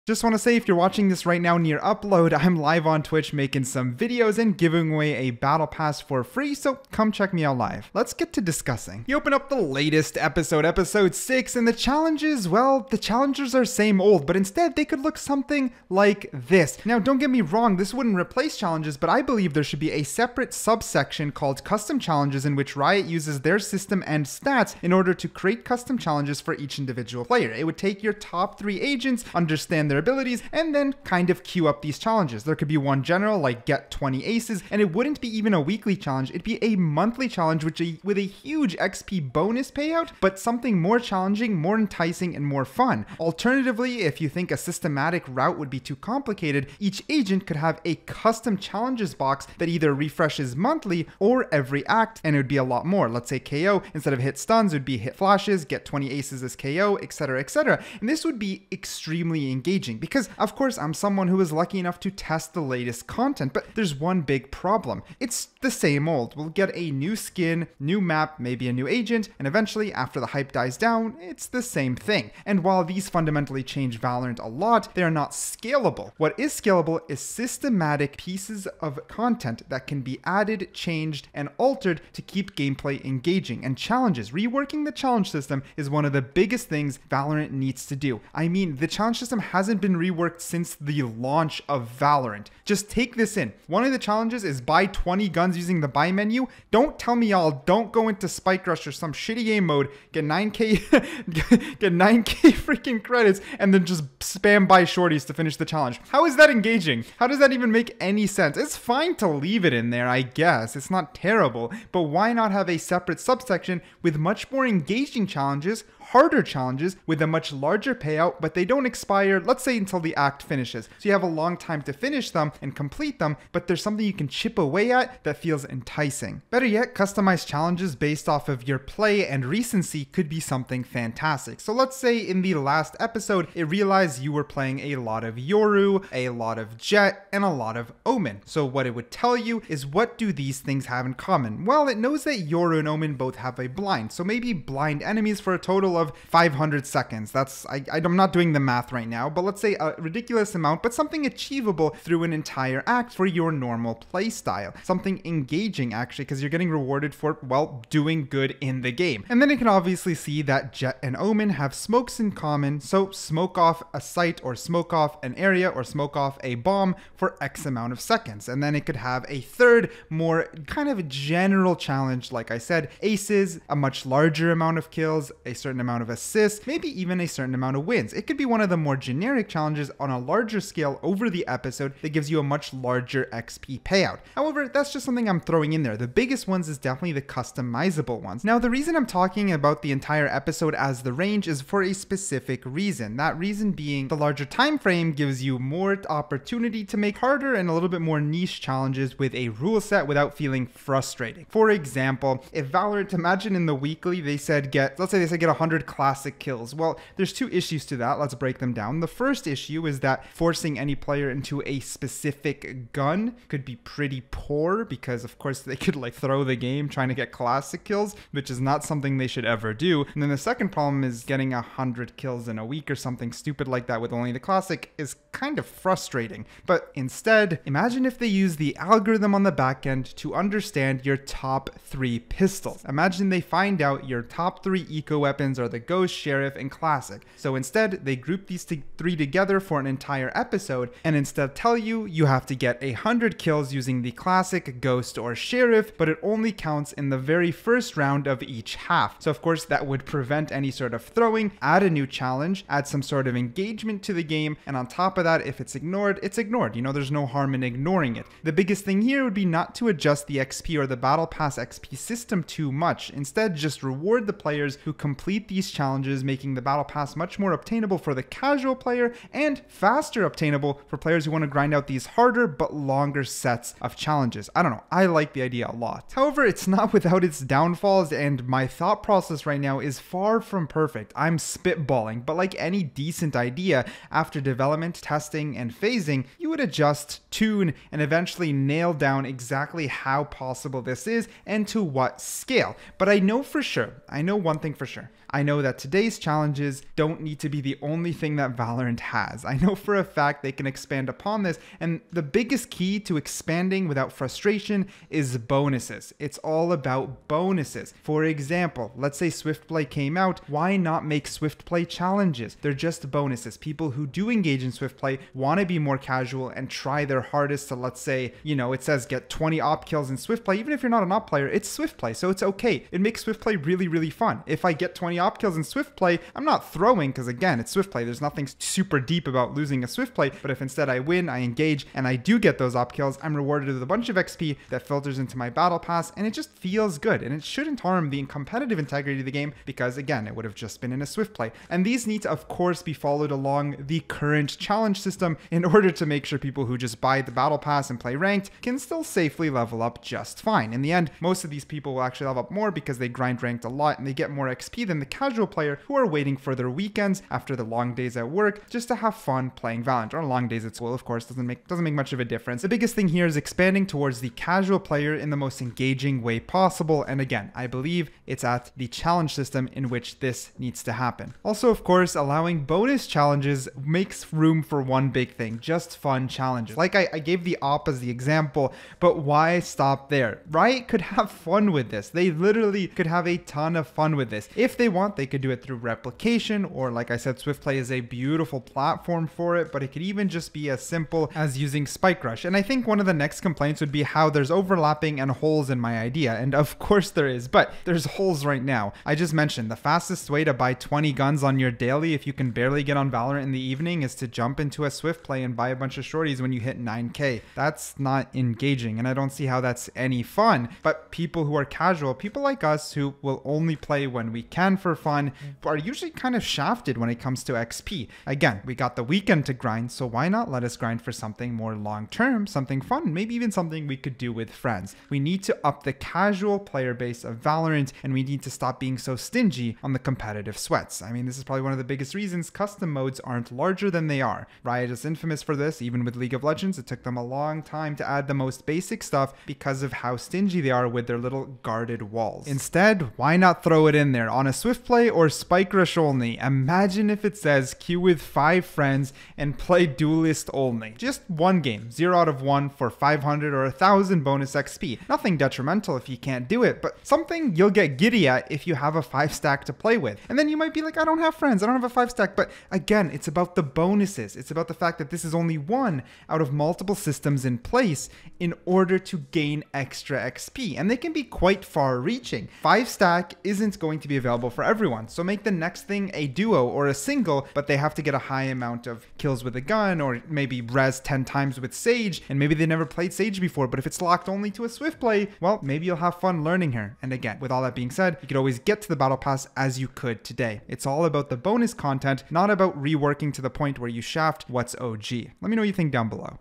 Just want to say, if you're watching this right now near upload, I'm live on Twitch making some videos and giving away a battle pass for free, so come check me out live. Let's get to discussing. You open up the latest episode 6, and the challenges, well, the challenges are same old, but instead they could look something like this. Now, don't get me wrong, this wouldn't replace challenges, but I believe there should be a separate subsection called custom challenges, in which Riot uses their system and stats in order to create custom challenges for each individual player. It would take your top 3 agents, understand their abilities, and then kind of queue up these challenges. There could be one general, like get 20 aces, and it wouldn't be even a weekly challenge, it'd be a monthly challenge with a huge XP bonus payout, but something more challenging, more enticing, and more fun. Alternatively, if you think a systematic route would be too complicated, each agent could have a custom challenges box that either refreshes monthly or every act, and it would be a lot more. Let's say KO, instead of hit stuns, it would be hit flashes, get 20 aces as KO, etc, etc. And this would be extremely engaging because, of course, I'm someone who is lucky enough to test the latest content, but there's one big problem. It's the same old. We'll get a new skin, new map, maybe a new agent, and eventually, after the hype dies down, it's the same thing. And while these fundamentally change Valorant a lot, they are not scalable. What is scalable is systematic pieces of content that can be added, changed, and altered to keep gameplay engaging. And challenges, reworking the challenge system is one of the biggest things Valorant needs to do. I mean, the challenge system hasn't been reworked since the launch of Valorant. Just take this in. One of the challenges is buy 20 guns using the buy menu. Don't tell me y'all don't go into Spike Rush or some shitty game mode, get 9k get 9k freaking credits, and then just spam buy shorties to finish the challenge. How is that engaging? How does that even make any sense? It's fine to leave it in there, I guess. It's not terrible, but why not have a separate subsection with much more engaging challenges, harder challenges with a much larger payout, but they don't expire, let's say, until the act finishes. So you have a long time to finish them and complete them, but there's something you can chip away at that feels enticing. Better yet, customized challenges based off of your play and recency could be something fantastic. So let's say in the last episode, it realized you were playing a lot of Yoru, a lot of Jett, and a lot of Omen. So what it would tell you is, what do these things have in common? Well, it knows that Yoru and Omen both have a blind, so maybe blind enemies for a total of 500 seconds. That's, I'm not doing the math right now, but let's say a ridiculous amount, but something achievable through an entire act for your normal play style. Something engaging, actually, because you're getting rewarded for, well, doing good in the game. And then it can obviously see that Jett and Omen have smokes in common, so smoke off a site or smoke off an area or smoke off a bomb for X amount of seconds. And then it could have a third, more kind of a general challenge, like I said, aces, a much larger amount of kills, a certain amount of assists, maybe even a certain amount of wins. It could be one of the more generic challenges on a larger scale over the episode that gives you a much larger XP payout. However, that's just something I'm throwing in there. The biggest ones is definitely the customizable ones. Now, the reason I'm talking about the entire episode as the range is for a specific reason. That reason being, the larger time frame gives you more opportunity to make harder and a little bit more niche challenges with a rule set without feeling frustrating. For example, if Valorant, imagine in the weekly they said let's say they said get 100 classic kills. Well, there's 2 issues to that. Let's break them down. The first issue is that forcing any player into a specific gun could be pretty poor, because of course they could like throw the game trying to get classic kills, which is not something they should ever do. And then the second problem is getting 100 kills in a week or something stupid like that with only the classic is kind of frustrating. But instead, imagine if they use the algorithm on the back end to understand your top 3 pistols. Imagine they find out your top 3 eco weapons are the Ghost, Sheriff, and Classic. So instead, they group these 3 together for an entire episode, and instead tell you you have to get 100 kills using the Classic, Ghost, or Sheriff, but it only counts in the very first round of each half. So of course that would prevent any sort of throwing, add a new challenge, add some sort of engagement to the game, and on top of that, if it's ignored, it's ignored. You know, there's no harm in ignoring it. The biggest thing here would be not to adjust the XP or the Battle Pass XP system too much. Instead, just reward the players who complete these challenges, making the Battle Pass much more obtainable for the casual player and faster obtainable for players who want to grind out these harder but longer sets of challenges. I don't know, I like the idea a lot. However, it's not without its downfalls, and my thought process right now is far from perfect. I'm spitballing, but like any decent idea, after development, testing, and phasing, you would adjust, tune, and eventually nail down exactly how possible this is and to what scale. But I know for sure, I know one thing for sure. I know that today's challenges don't need to be the only thing that Valorant has. I know for a fact they can expand upon this, and the biggest key to expanding without frustration is bonuses. It's all about bonuses. For example, let's say Swift Play came out. Why not make Swift Play challenges? They're just bonuses. People who do engage in Swift Play want to be more casual and try their hardest to, let's say, it says get 20 op kills in Swift Play. Even if you're not an op player, it's Swift Play, so it's okay. It makes Swift Play really, really fun. If I get 20 op kills in Swift Play, I'm not throwing because, again, it's Swift Play. There's nothing super deep about losing a Swift Play, but if instead I win, I engage, and I do get those op kills, I'm rewarded with a bunch of XP that filters into my battle pass, and it just feels good, and it shouldn't harm the competitive integrity of the game because, again, it would have just been in a Swift Play. And these need to, of course, be followed along the current challenge system in order to make sure people who just buy the battle pass and play ranked can still safely level up just fine. In the end, most of these people will actually level up more because they grind ranked a lot and they get more XP than the casual player who are waiting for their weekends after the long days at work just to have fun playing Valorant. Or long days at school, of course, doesn't make much of a difference. The biggest thing here is expanding towards the casual player in the most engaging way possible, and again, I believe it's at the challenge system in which this needs to happen. Also, of course, allowing bonus challenges makes room for one big thing, just fun challenges. Like I gave the op as the example, but why stop there? Riot could have fun with this. They literally could have a ton of fun with this. If they want, they could do it through replication, or like I said, Swift Play is a beautiful platform for it, but it could even just be as simple as using Spike Rush. And I think one of the next complaints would be how there's overlapping and holes in my idea. And of course there is, but there's holes right now. I just mentioned the fastest way to buy 20 guns on your daily if you can barely get on Valorant in the evening is to jump into a Swift Play and buy a bunch of shorties when you hit 9K. That's not engaging, and I don't see how that's any fun. But people who are casual, people like us who will only play when we can for fun, are usually kind of shafted when it comes to XP. Again, we got the weekend to grind, so why not let us grind for something more long-term, something fun, maybe even something we could do with friends. We need to up the casual player base of Valorant, and we need to stop being so stingy on the competitive sweats. I mean, this is probably one of the biggest reasons custom modes aren't larger than they are. Riot is infamous for this. Even with League of Legends, it took them a long time to add the most basic stuff because of how stingy they are with their little guarded walls. Instead, why not throw it in there on a Swift Play or Spike Rush only? Imagine if it says queue with 5 friends and play duelist only. Just one game, 0 out of 1 for 500 or 1000 bonus XP. Nothing detrimental if you can't do it, but something you'll get giddy at if you have a 5 stack to play with. And then you might be like, I don't have friends, I don't have a 5 stack. But again, it's about the bonuses. It's about the fact that this is only one out of multiple systems in place in order to gain extra XP. And they can be quite far reaching. 5 stack isn't going to be available for everyone. So make the next thing a duo or a single, but they have to get a high amount of kills with a gun, or maybe res 10 times with Sage, and maybe they never played Sage before, but if it's locked only to a Swift Play, well, maybe you'll have fun learning her. And again, with all that being said, you could always get to the battle pass as you could today. It's all about the bonus content, not about reworking to the point where you shaft what's OG. Let me know what you think down below.